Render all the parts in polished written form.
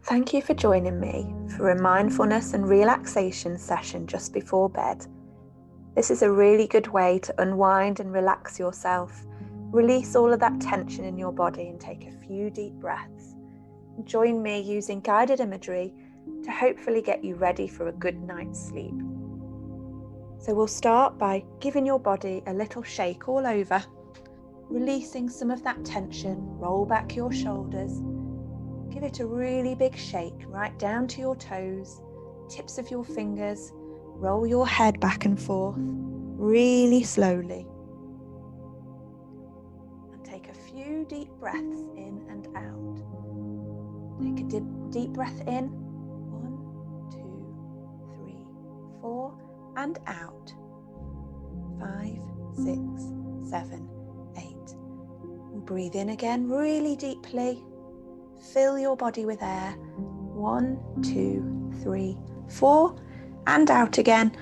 Thank you for joining me for a mindfulness and relaxation session just before bed. This is a really good way to unwind and relax yourself, release all of that tension in your body and take a few deep breaths. Join me using guided imagery to hopefully get you ready for a good night's sleep. So we'll start by giving your body a little shake all over, releasing some of that tension. Roll back your shoulders. Give it a really big shake right down to your toes, tips of your fingers. Roll your head back and forth really slowly. And take a few deep breaths in and out. Take a deep breath in. 1, 2, 3, 4. And out. 5, 6, 7, 8. We'll breathe in again really deeply. Fill your body with air. 1, 2, 3, 4. And out again.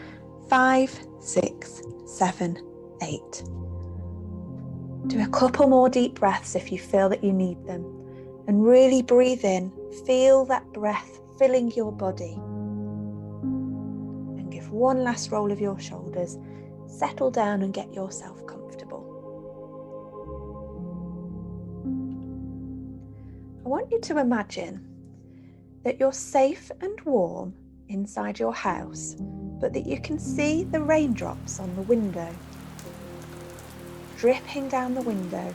5, 6, 7, 8. Do a couple more deep breaths if you feel that you need them. And really breathe in. Feel that breath filling your body. And give one last roll of your shoulders. Settle down and get yourself comfortable. I want you to imagine that you're safe and warm inside your house, but that you can see the raindrops on the window, dripping down the window.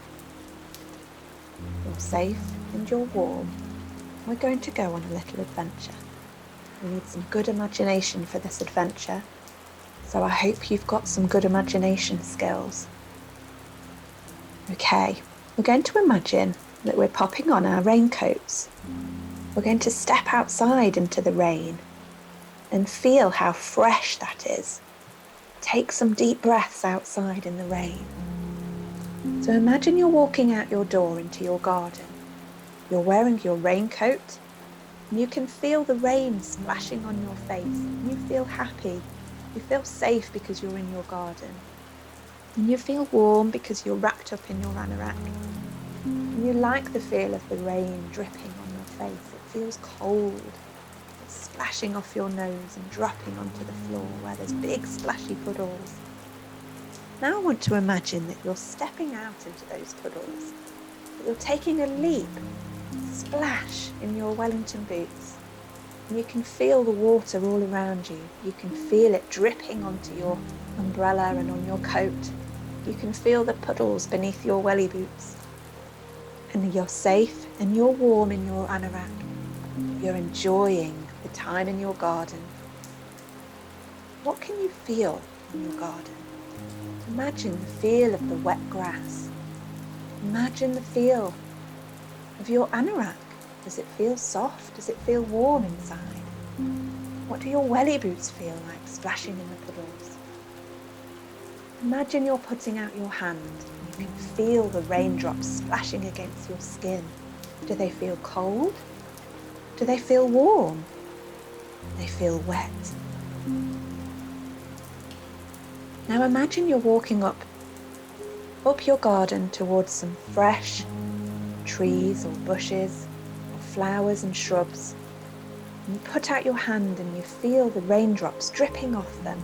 You're safe and you're warm. We're going to go on a little adventure. We need some good imagination for this adventure, so I hope you've got some good imagination skills. Okay, we're going to imagine that we're popping on our raincoats. We're going to step outside into the rain and feel how fresh that is. Take some deep breaths outside in the rain. So imagine you're walking out your door into your garden. You're wearing your raincoat and you can feel the rain splashing on your face. You feel happy. You feel safe because you're in your garden. And you feel warm because you're wrapped up in your anorak. And you like the feel of the rain dripping on your face. It feels cold. It's splashing off your nose and dropping onto the floor where there's big splashy puddles. Now I want to imagine that you're stepping out into those puddles. That you're taking a leap, splash in your Wellington boots. And you can feel the water all around you. You can feel it dripping onto your umbrella and on your coat. You can feel the puddles beneath your welly boots. And you're safe and you're warm in your anorak. You're enjoying the time in your garden. What can you feel in your garden? Imagine the feel of the wet grass. Imagine the feel of your anorak. Does it feel soft? Does it feel warm inside? What do your welly boots feel like splashing in the puddles? Imagine you're putting out your hand. You can feel the raindrops splashing against your skin. Do they feel cold? Do they feel warm? Do they feel wet? Now imagine you're walking up your garden towards some fresh trees or bushes or flowers and shrubs. And you put out your hand and you feel the raindrops dripping off them.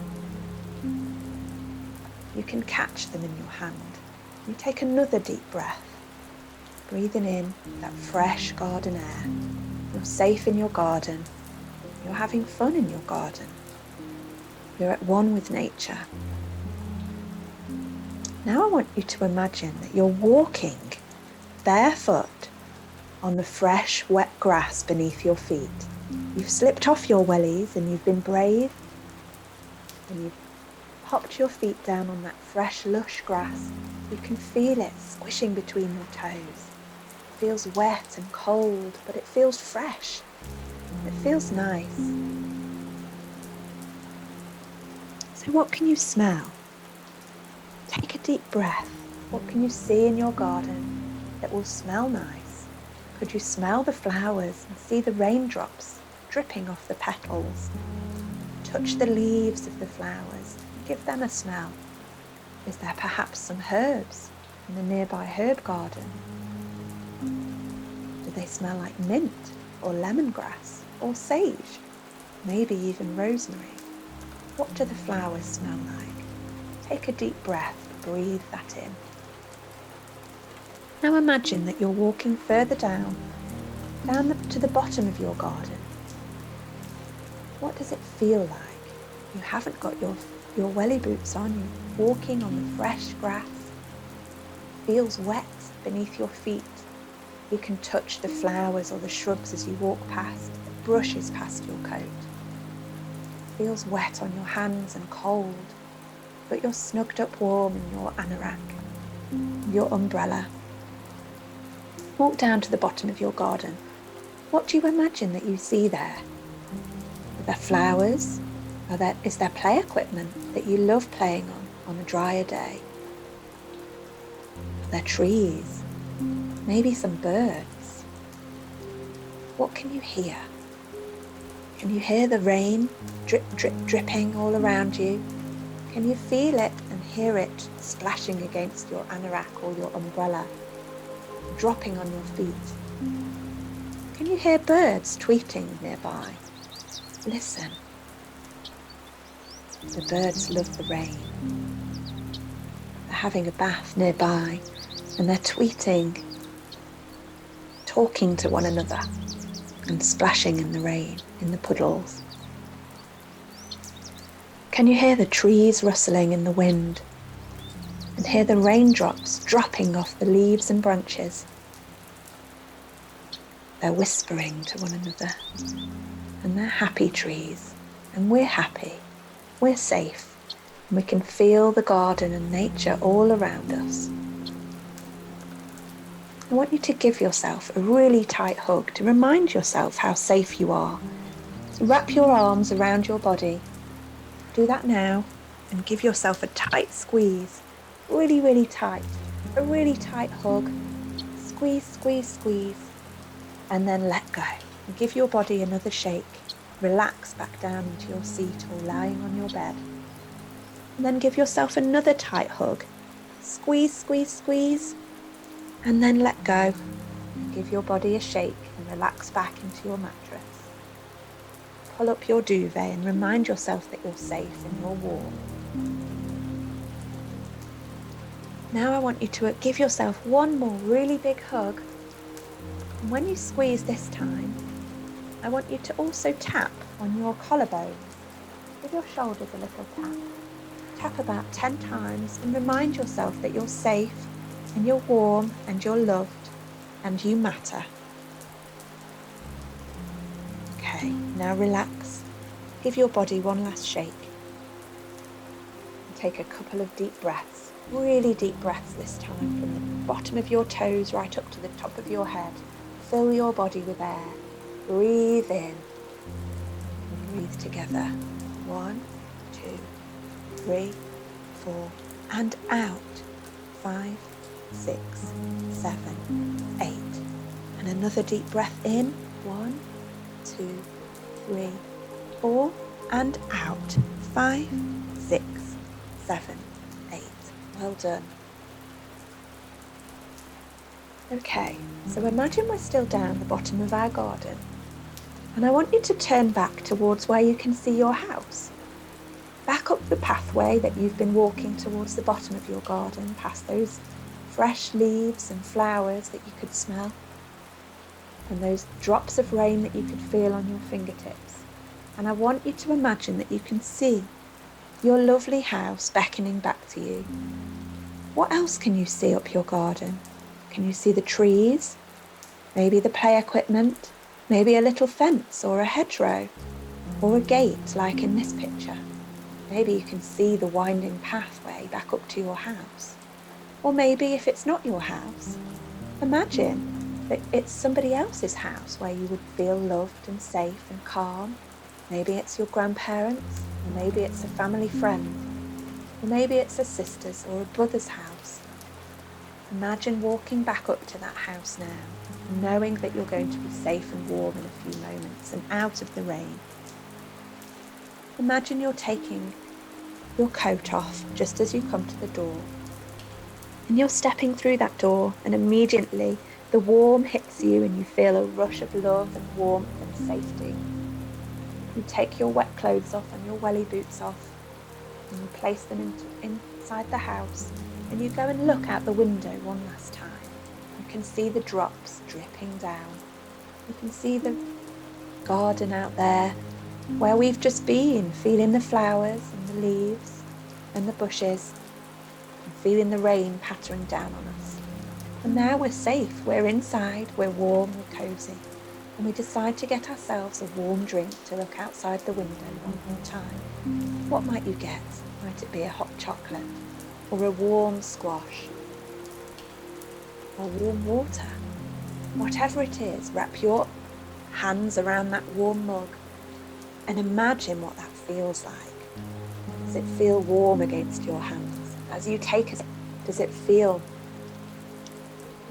You can catch them in your hand. You take another deep breath, breathing in that fresh garden air. You're safe in your garden. You're having fun in your garden. You're at one with nature. Now I want you to imagine that you're walking barefoot on the fresh, wet grass beneath your feet. You've slipped off your wellies and you've been brave. And you've popped your feet down on that fresh, lush grass. You can feel it squishing between your toes. It feels wet and cold, but it feels fresh. It feels nice. So what can you smell? Take a deep breath. What can you see in your garden that will smell nice? Could you smell the flowers and see the raindrops dripping off the petals? Touch the leaves of the flowers. Give them a smell. Is there perhaps some herbs in the nearby herb garden? Do they smell like mint or lemongrass or sage, maybe even rosemary. What do the flowers smell like? Take a deep breath, breathe that in. Now imagine that you're walking further down to the bottom of your garden. What does it feel like? You haven't got your welly boots on, you're walking on the fresh grass. It feels wet beneath your feet. You can touch the flowers or the shrubs as you walk past. It brushes past your coat. It feels wet on your hands and cold, but you're snugged up warm in your anorak, your umbrella. Walk down to the bottom of your garden. What do you imagine that you see there? Are there flowers? Is there play equipment that you love playing on a drier day? Are there trees? Maybe some birds? What can you hear? Can you hear the rain drip, drip, dripping all around you? Can you feel it and hear it splashing against your anorak or your umbrella, dropping on your feet? Can you hear birds tweeting nearby? Listen. The birds love the rain. They're having a bath nearby and they're tweeting, talking to one another and splashing in the rain, in the puddles. Can you hear the trees rustling in the wind and hear the raindrops dropping off the leaves and branches? They're whispering to one another, and they're happy trees, and we're happy, we're safe, and we can feel the garden and nature all around us. I want you to give yourself a really tight hug to remind yourself how safe you are. So wrap your arms around your body. Do that now, and give yourself a tight squeeze, really, really tight, a really tight hug. Squeeze, squeeze, squeeze. And then let go and give your body another shake. Relax back down into your seat or lying on your bed. And then give yourself another tight hug. Squeeze, squeeze, squeeze. And then let go and give your body a shake and relax back into your mattress. Pull up your duvet and remind yourself that you're safe and you're warm. Now I want you to give yourself one more really big hug. And when you squeeze this time, I want you to also tap on your collarbones. Give your shoulders a little tap. Tap about 10 times and remind yourself that you're safe and you're warm and you're loved and you matter. Okay, now relax. Give your body one last shake. And take a couple of deep breaths, really deep breaths this time, from the bottom of your toes right up to the top of your head. Fill your body with air. Breathe in and breathe together. 1, 2, 3, 4, and out. 5, 6, 7, 8. And another deep breath in. 1, 2, 3, 4, and out. 5, 6, 7, 8. Well done. Okay, so imagine we're still down the bottom of our garden, and I want you to turn back towards where you can see your house. Back up the pathway that you've been walking towards the bottom of your garden, past those fresh leaves and flowers that you could smell, and those drops of rain that you could feel on your fingertips. And I want you to imagine that you can see your lovely house beckoning back to you. What else can you see up your garden? Can you see the trees? Maybe the play equipment? Maybe a little fence or a hedgerow? Or a gate like in this picture? Maybe you can see the winding pathway back up to your house. Or maybe if it's not your house, imagine that it's somebody else's house where you would feel loved and safe and calm. Maybe it's your grandparents, or maybe it's a family friend, or maybe it's a sister's or a brother's house. Imagine walking back up to that house now, knowing that you're going to be safe and warm in a few moments and out of the rain. Imagine you're taking your coat off just as you come to the door. And you're stepping through that door, and immediately The warm hits you and you feel a rush of love and warmth and safety. You take your wet clothes off and your welly boots off, and you place them inside the house, and you go and look out the window one last time. You can see the drops dripping down. You can see the garden out there where we've just been, feeling the flowers and the leaves and the bushes, and feeling the rain pattering down on us. And now we're safe, we're inside, we're warm, we're cozy. And we decide to get ourselves a warm drink to look outside the window one more time. What might you get? Might it be a hot chocolate, or a warm squash, or warm water? Whatever it is, wrap your hands around that warm mug and imagine what that feels like. Does it feel warm against your hands? As you take it, does it feel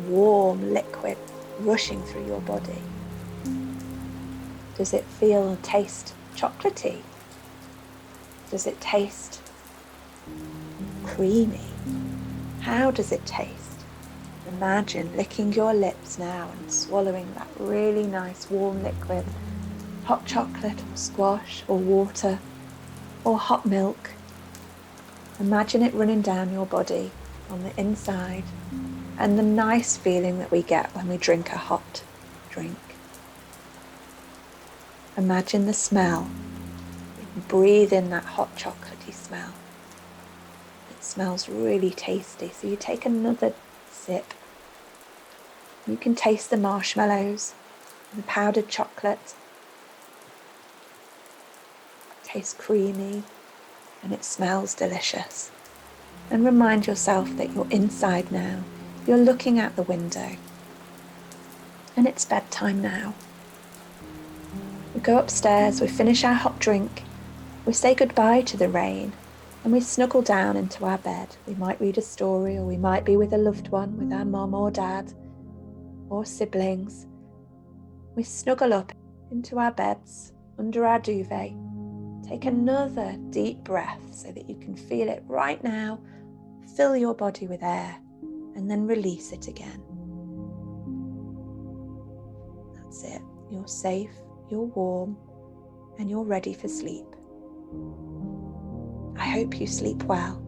warm liquid rushing through your body? Does it feel and taste chocolatey? Does it taste creamy? How does it taste? Imagine licking your lips now and swallowing that really nice warm liquid, hot chocolate or squash or water or hot milk. Imagine it running down your body on the inside, and the nice feeling that we get when we drink a hot drink. Imagine the smell. Breathe in that hot chocolatey smell. It smells really tasty. So you take another sip. You can taste the marshmallows, the powdered chocolate. It tastes creamy and it smells delicious. And remind yourself that you're inside now. You're looking out the window. And it's bedtime now. We go upstairs, we finish our hot drink, we say goodbye to the rain, and we snuggle down into our bed. We might read a story, or we might be with a loved one, with our mum or dad, or siblings. We snuggle up into our beds, under our duvet. Take another deep breath so that you can feel it right now. Fill your body with air, and then release it again. That's it. You're safe. You're warm, and you're ready for sleep. I hope you sleep well.